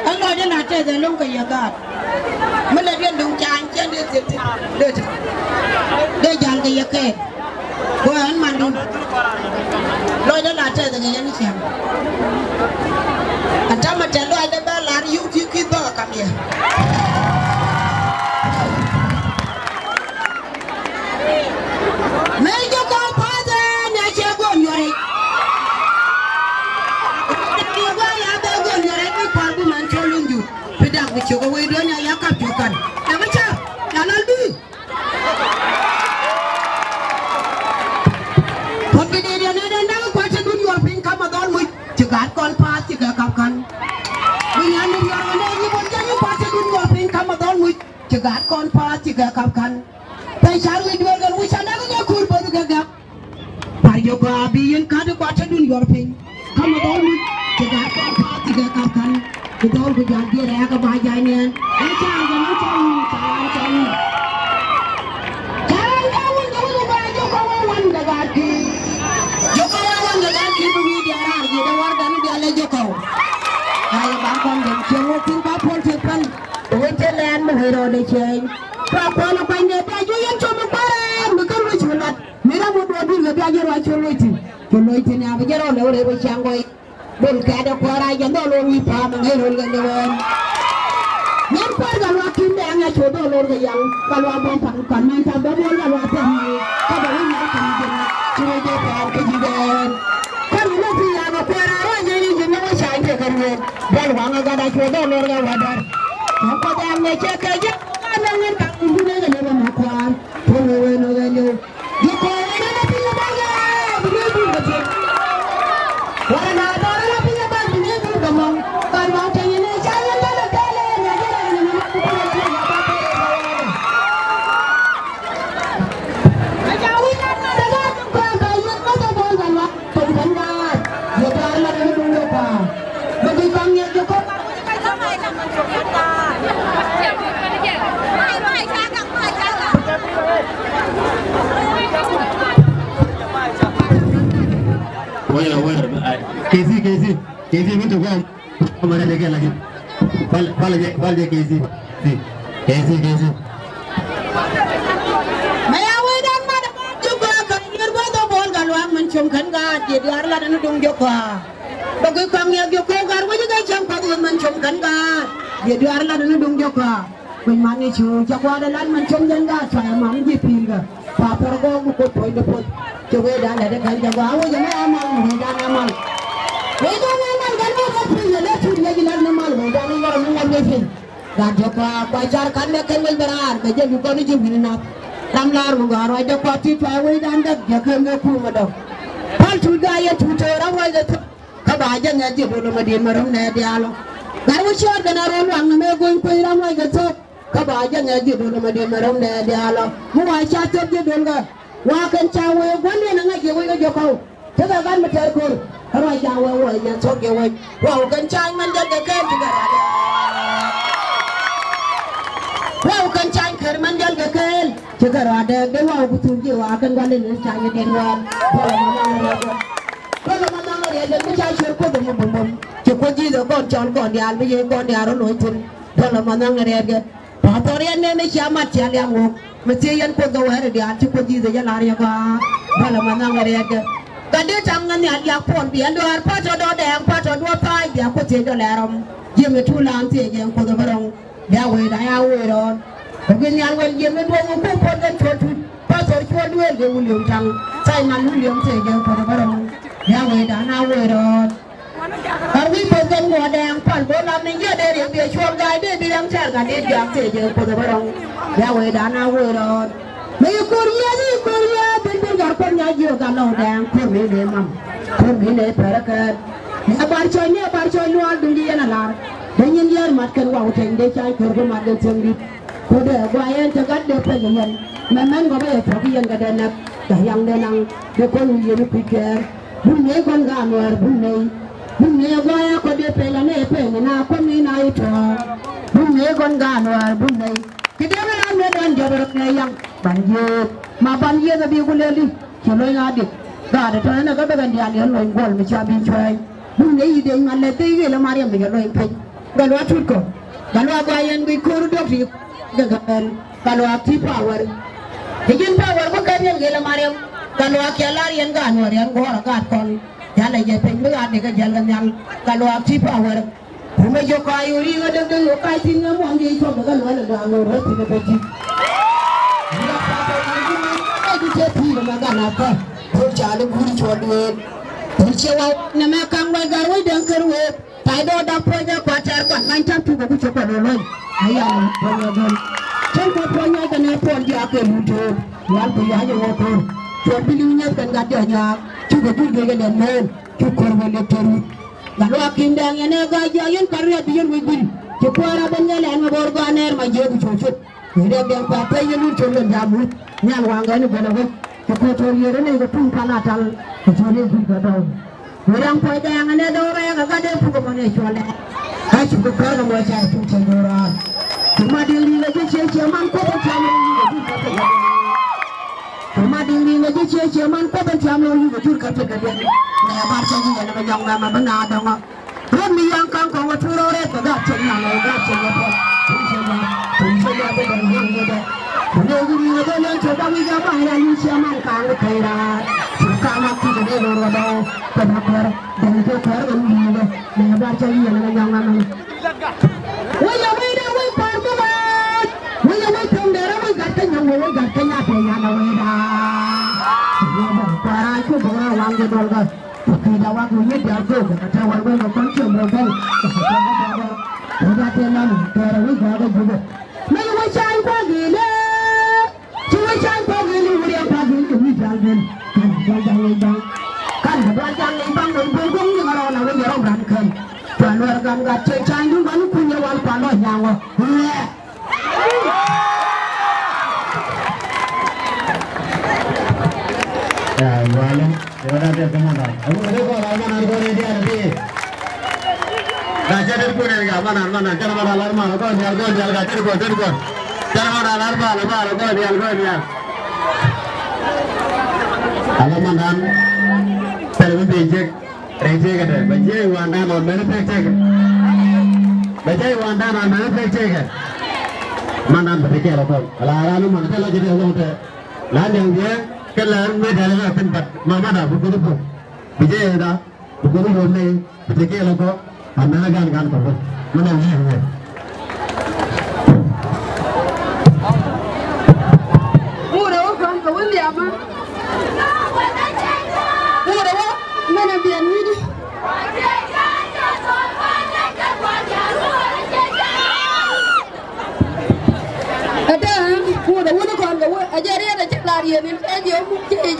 anh nói đến là chơi rồi luôn cái gì cả mới là viên đồng tràng chơi đưa dàn cái gì kê của anh mang đi nói đến là chơi rồi cái gì xem anh trăm mà chơi nói đến ba là yêu yêu kia to cả nhà mấy chỗ con phá ra nhà chơi con rồi Cuba wedonya yakabyukan abacha nalalbi Popidere nenda kwacha dun yor pin kama don mu tigat kon pa tiga kapkan Winyanu yor ne ni bonja ni kwacha dun yor pin kama don mu tigat kon pa tiga kapkan Pai charwi dua gan wisana ga kur bodu gaga Paryo ga biyen kada kwacha dun yor pin kama don mu tigat kon pa tiga kapkan Betul kejadian dia ke bahayanya. Jangan Jokowi negaki. Jokowi negaki bagi dia lagi dia warga ni dia le Jokowi. Hai bangkong dan cengok tinggal pun cepat. Tuan jalan menghero de ceng. Berapa nak pandai baju yang cuma barang bukan berjualan. Mira buat dia belajar baju itu. Kalau itu ni apa jadi orang orang bercakap. Bul kada kuara yang dulu wipa menghirul gandewan. Nampak kalau akin dia yang coba lor yang kalau abang pangkan mantap babon kalau apa ni kalau ini akan jadi cuma dia kejidan. Kalau nanti yang kuara orang jadi jenis saya kerja. Dan wang ada coba lor yang wajar. Nampak yang macam kerja orang yang tak guna gandewan makan. Puluhan orang yang jika ada pilih bangga begitu betul. Orang ada Kesi minta gua mana lagi lagi bal kesi Maya wedan mana juga kayir gua tu bol galuang mencumkan gad jadi arlah dan dung jokwa bagi kami jokwa garwa juga campur mencumkan gad jadi arlah dan dung jokwa Bagaimana cu jokwa dalam mencumkan gad saya mam jipin gad papar gua mukut poin depot coba dah ada kan jokwa awu jangan amal wedan amal Gajah pacar kan mereka berar, gajah bukan itu begini. Ramlar mengarah ada parti tuai dan dak jaga ngaku madam. Hal sudah ya tujuh orang wajah kabaja ngaji belum ada maram naya lo. Garwa syar dan orang orang nama gue pun ramai gitu. Kabaja ngaji belum ada maram naya lo. Muai syatib je belga. Wakan cawe gue ni ngaji gue ngaji kau. Kita kan berterkur. Kalau jawa wajah sok jawa. Wah kencang menjaga kan juga ada. Wah kencang kerman jaga kan juga ada. Dewa betul jiwa akan galin cahaya dewan. Kalau mana dia jadi cahaya syurga bom. Cukup jiwa kon dia albi kon dia orang itu. Kalau mana dia patorian ni kiamat yang mau. Mesti yang kau gawar dia cukup jiwa je lari apa. Kalau mana dia Kade tangan ni ada pun biar doar pacar doa yang pacar dua pai biar kau cedok lerom. Jam itu lantai yang kau tu berong. Dia weda ron. Mungkin yang weda jam itu orang kau pun kan cuci pacar cuci dua dia ulium tang. Saya ngan ulium saya yang kau tu berong. Dia weda ron. Hari pun gua ada yang pan bola ni dia dari dia cuci gay dia bilang cara dia jam saya yang kau tu berong. Dia weda ron. Korea bentuk nyaji kalau dang Korea demam Korea perakat abar luar dunia nalar dengan dia matkan wau tende cai kerja makan sendiri kode guayan jagat de pengen memang gua bayar tapi yang kada nak yang denang dekon yeni pikir bunyi kon gamar bunyi guaya kode pengen aku mina itu bunyi kon gamar bunyi kita malam dan jarak yang banjir ma banjir tapi aku leli kalau yang ada dah ada tanah nak bagian dia lihat loin gol macam bincang bunge ide ngalle tege la mariam be lo impe galwa tutko galwa bayan bi koru dokri gagal galwa ti power higin power ko kanyen ge la mariam galwa kelar yen ga anwar yan gora ga kon yalla je pe mi ade ga jal nyal galwa ti power bume jo ka yuri ga de yo ka tin mo ngi to ga lo la ga lo ro ti be ji ya pa to ni du je ti ma ga na ka ko cha le guri chodwe Cewa nama kang wai garwai dan kerwe, taido daponya pacar kuat ngancam tu bagus coba nolong. Ayam ponyadon, coba ponya kan pon dia ke muncul, yang punya aja wakor. Cuan pilihnya kan gadanya, juga juga dan men, cukur boleh terus. Lalu akindang yang gajah yang karya dia wibin, cukup banyak yang berganer majeu cucut. Tidak yang pakai yang muncul dan jamu, yang wanggan benar. Ketua ini juga pun panatal, kecuali juga tahu. Orang pada yang ada orang yang agak ada pun mana soalnya. Hai cukup kalau mau saya pun cendera. Cuma diri lagi cia-cia man kau bercampur juga juga. Cuma diri lagi cia-cia man kau bercampur juga juga juga. Nah baca juga nama yang nama benar dong. Rumi yang kang kau turun orang agak cendera, agak cendera. Cendera benar benar. Negeri ada yang coba menjamah yang siaman kang kira, suka mati jadi lorodo, penakar dan kekar ini, mengajar yang mana. Wajah wajah wajah parmuat, wajah wajah tendera wajah katanya punya naweda. Para itu bawa wang ke dolga, tidak waktunya jago, kata warga lokal cuma bel, tidak tenan, cara wajah juga. Mai wajah pagi le. Jangan pagi ni boleh pagi ni jalan kan jangan limbang dan bergong ni kalau nak berjalan berangkat tuan warga enggak cecah itu kan punya wal panas nyawa ya walau ada dia kemana aku ada kau lama nanti ni dia nanti gajar itu pun ada mana jangan mana lama kau jalan gajar kau jangan mana lama kau dia alaman dan terus bijak receh kan bijak wanda non manufacturer bijak wanda non manufacturer mana berfikir apa kalau lu mana kalau jadi orang tu lain yang dia kalau media lah tempat mama dah buku bijak dah buku ni berfikir apa mana kan mana ni mana biar ni ada, udah kon, ajar dia ada cek lari ni, saya jauh mungkin.